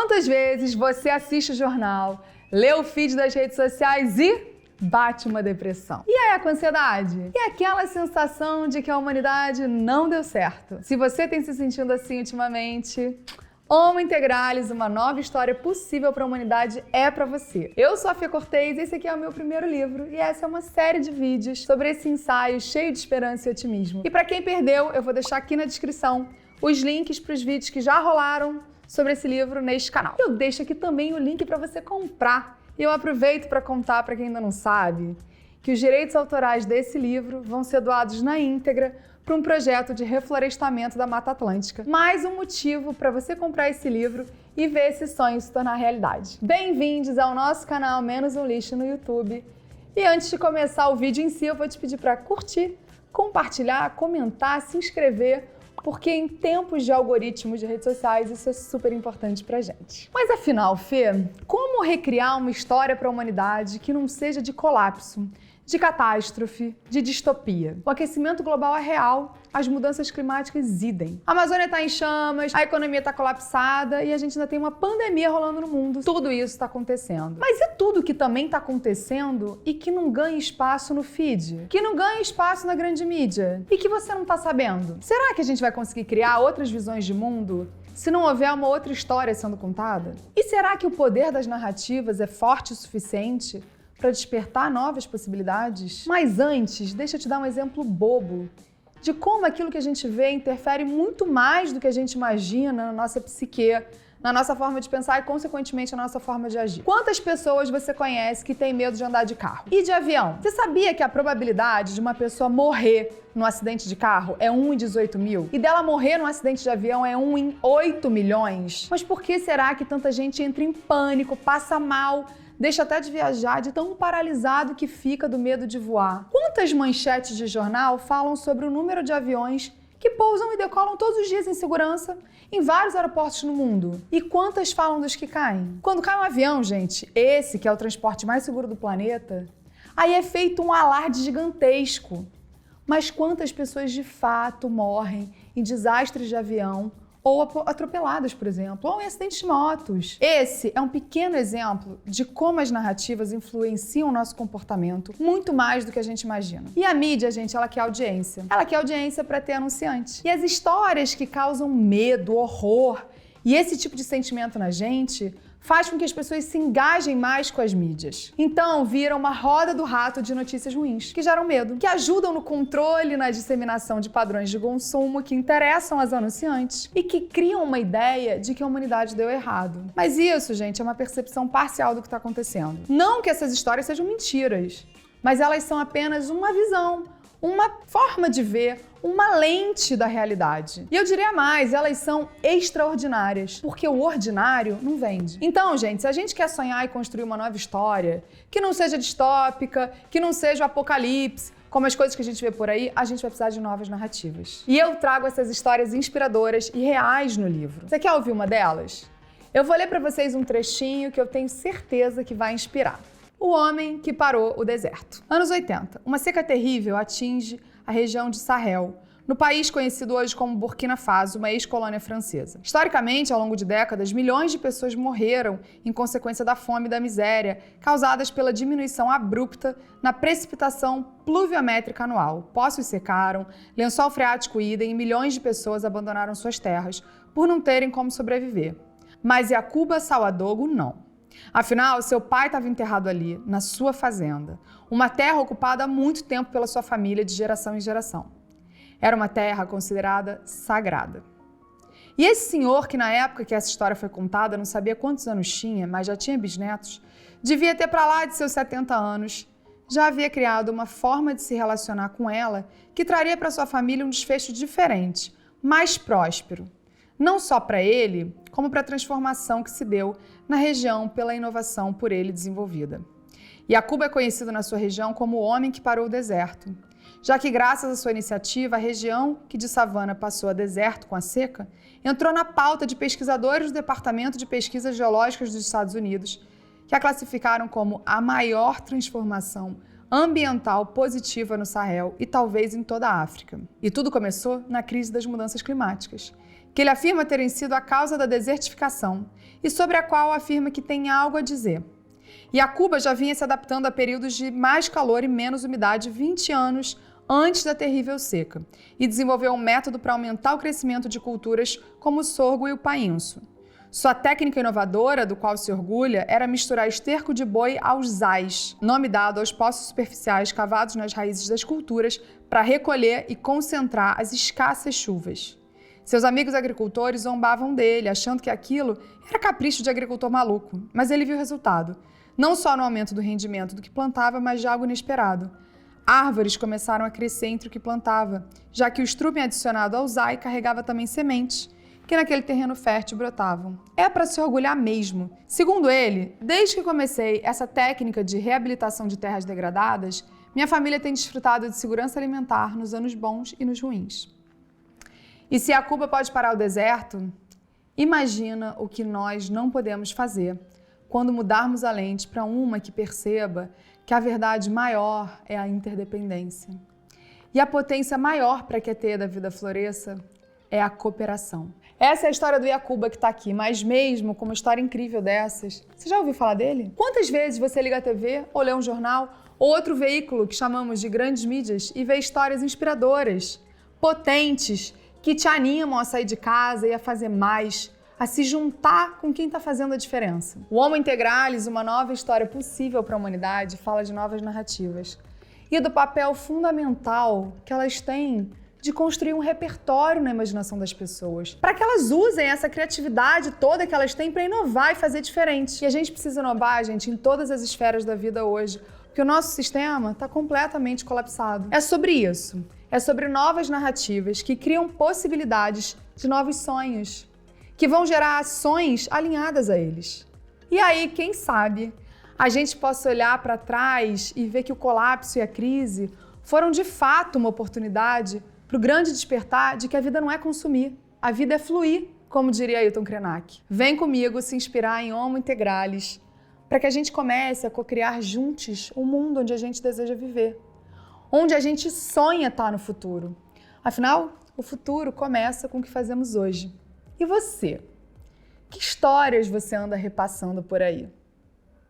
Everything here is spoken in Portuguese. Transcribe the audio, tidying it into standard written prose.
Quantas vezes você assiste o jornal, lê o feed das redes sociais e bate uma depressão? E aí, com ansiedade? E aquela sensação de que a humanidade não deu certo? Se você tem se sentindo assim ultimamente, Homo Integralis, uma nova história possível para a humanidade é para você. Eu sou a Fê Cortez e esse aqui é o meu primeiro livro e essa é uma série de vídeos sobre esse ensaio cheio de esperança e otimismo. E para quem perdeu, eu vou deixar aqui na descrição os links para os vídeos que já rolaram sobre esse livro neste canal. Eu deixo aqui também o link para você comprar. E eu aproveito para contar para quem ainda não sabe que os direitos autorais desse livro vão ser doados na íntegra para um projeto de reflorestamento da Mata Atlântica. Mais um motivo para você comprar esse livro e ver esse sonho se tornar realidade. Bem-vindos ao nosso canal Menos um Lixo no YouTube. E antes de começar o vídeo em si, eu vou te pedir para curtir, compartilhar, comentar, se inscrever, porque em tempos de algoritmos de redes sociais isso é super importante pra gente. Mas afinal, Fê, como recriar uma história para a humanidade que não seja de colapso, de catástrofe, de distopia? O aquecimento global é real, as mudanças climáticas idem. A Amazônia está em chamas, a economia está colapsada e a gente ainda tem uma pandemia rolando no mundo. Tudo isso está acontecendo. Mas e tudo que também está acontecendo e que não ganha espaço no feed? Que não ganha espaço na grande mídia? E que você não está sabendo? Será que a gente vai conseguir criar outras visões de mundo se não houver uma outra história sendo contada? E será que o poder das narrativas é forte o suficiente para despertar novas possibilidades? Mas antes, deixa eu te dar um exemplo bobo de como aquilo que a gente vê interfere muito mais do que a gente imagina na nossa psique, na nossa forma de pensar e, consequentemente, na nossa forma de agir. Quantas pessoas você conhece que tem medo de andar de carro? E de avião? Você sabia que a probabilidade de uma pessoa morrer num acidente de carro é 1 em 18 mil? E dela morrer num acidente de avião é 1 em 8 milhões? Mas por que será que tanta gente entra em pânico, passa mal, deixa até de viajar, de tão paralisado que fica do medo de voar? Quantas manchetes de jornal falam sobre o número de aviões que pousam e decolam todos os dias em segurança em vários aeroportos no mundo? E quantas falam dos que caem? Quando cai um avião, gente, esse que é o transporte mais seguro do planeta, aí é feito um alarde gigantesco. Mas quantas pessoas de fato morrem em desastres de avião ou atropeladas, por exemplo, ou em acidentes de motos? Esse é um pequeno exemplo de como as narrativas influenciam o nosso comportamento muito mais do que a gente imagina. E a mídia, gente, ela quer audiência. Ela quer audiência para ter anunciante. E as histórias que causam medo, horror e esse tipo de sentimento na gente faz com que as pessoas se engajem mais com as mídias. Então, vira uma roda do rato de notícias ruins, que geram medo, que ajudam no controle e na disseminação de padrões de consumo que interessam aos anunciantes e que criam uma ideia de que a humanidade deu errado. Mas isso, gente, é uma percepção parcial do que está acontecendo. Não que essas histórias sejam mentiras, mas elas são apenas uma visão, uma forma de ver, uma lente da realidade. E eu diria mais, elas são extraordinárias, porque o ordinário não vende. Então, gente, se a gente quer sonhar e construir uma nova história, que não seja distópica, que não seja o apocalipse, como as coisas que a gente vê por aí, a gente vai precisar de novas narrativas. E eu trago essas histórias inspiradoras e reais no livro. Você quer ouvir uma delas? Eu vou ler para vocês um trechinho que eu tenho certeza que vai inspirar. O homem que parou o deserto. Anos 80. Uma seca terrível atinge a região de Sahel, no país conhecido hoje como Burkina Faso, uma ex-colônia francesa. Historicamente, ao longo de décadas, milhões de pessoas morreram em consequência da fome e da miséria, causadas pela diminuição abrupta na precipitação pluviométrica anual. Poços secaram, lençol freático idem e milhões de pessoas abandonaram suas terras por não terem como sobreviver. Mas Yakuba Sawadogo não. Afinal, seu pai estava enterrado ali, na sua fazenda, uma terra ocupada há muito tempo pela sua família de geração em geração. Era uma terra considerada sagrada. E esse senhor, que na época que essa história foi contada não sabia quantos anos tinha, mas já tinha bisnetos, devia ter para lá de seus 70 anos, já havia criado uma forma de se relacionar com ela que traria para sua família um desfecho diferente, mais próspero. Não só para ele, como para a transformação que se deu na região pela inovação por ele desenvolvida. Yakuba é conhecido na sua região como o homem que parou o deserto, já que graças à sua iniciativa, a região que de savana passou a deserto com a seca, entrou na pauta de pesquisadores do Departamento de Pesquisas Geológicas dos Estados Unidos, que a classificaram como a maior transformação ambiental positiva no Sahel e talvez em toda a África. E tudo começou na crise das mudanças climáticas, que ele afirma terem sido a causa da desertificação e sobre a qual afirma que tem algo a dizer. Iacuba já vinha se adaptando a períodos de mais calor e menos umidade 20 anos antes da terrível seca, e desenvolveu um método para aumentar o crescimento de culturas como o sorgo e o painço. Sua técnica inovadora, do qual se orgulha, era misturar esterco de boi aos ais, nome dado aos poços superficiais cavados nas raízes das culturas para recolher e concentrar as escassas chuvas. Seus amigos agricultores zombavam dele, achando que aquilo era capricho de agricultor maluco, mas ele viu o resultado, não só no aumento do rendimento do que plantava, mas de algo inesperado. Árvores começaram a crescer entre o que plantava, já que o estrume adicionado ao zai carregava também sementes, que naquele terreno fértil brotavam. É para se orgulhar mesmo. Segundo ele, desde que comecei essa técnica de reabilitação de terras degradadas, minha família tem desfrutado de segurança alimentar nos anos bons e nos ruins. E se Iacuba pode parar o deserto, imagina o que nós não podemos fazer quando mudarmos a lente para uma que perceba que a verdade maior é a interdependência. E a potência maior para que a teia da vida floresça é a cooperação. Essa é a história do Iacuba que está aqui, mas mesmo com uma história incrível dessas, você já ouviu falar dele? Quantas vezes você liga a TV ou lê um jornal ou outro veículo que chamamos de grandes mídias e vê histórias inspiradoras, potentes, que te animam a sair de casa e a fazer mais, a se juntar com quem está fazendo a diferença? O Homo Integralis, uma nova história possível para a humanidade, fala de novas narrativas e do papel fundamental que elas têm de construir um repertório na imaginação das pessoas, para que elas usem essa criatividade toda que elas têm para inovar e fazer diferente. E a gente precisa inovar, gente, em todas as esferas da vida hoje, porque o nosso sistema está completamente colapsado. É sobre isso. É sobre novas narrativas que criam possibilidades de novos sonhos, que vão gerar ações alinhadas a eles. E aí, quem sabe, a gente possa olhar para trás e ver que o colapso e a crise foram de fato uma oportunidade para o grande despertar de que a vida não é consumir, a vida é fluir, como diria Ailton Krenak. Vem comigo se inspirar em Homo Integralis, para que a gente comece a co-criar juntos um mundo onde a gente deseja viver, onde a gente sonha estar no futuro. Afinal, o futuro começa com o que fazemos hoje. E você? Que histórias você anda repassando por aí?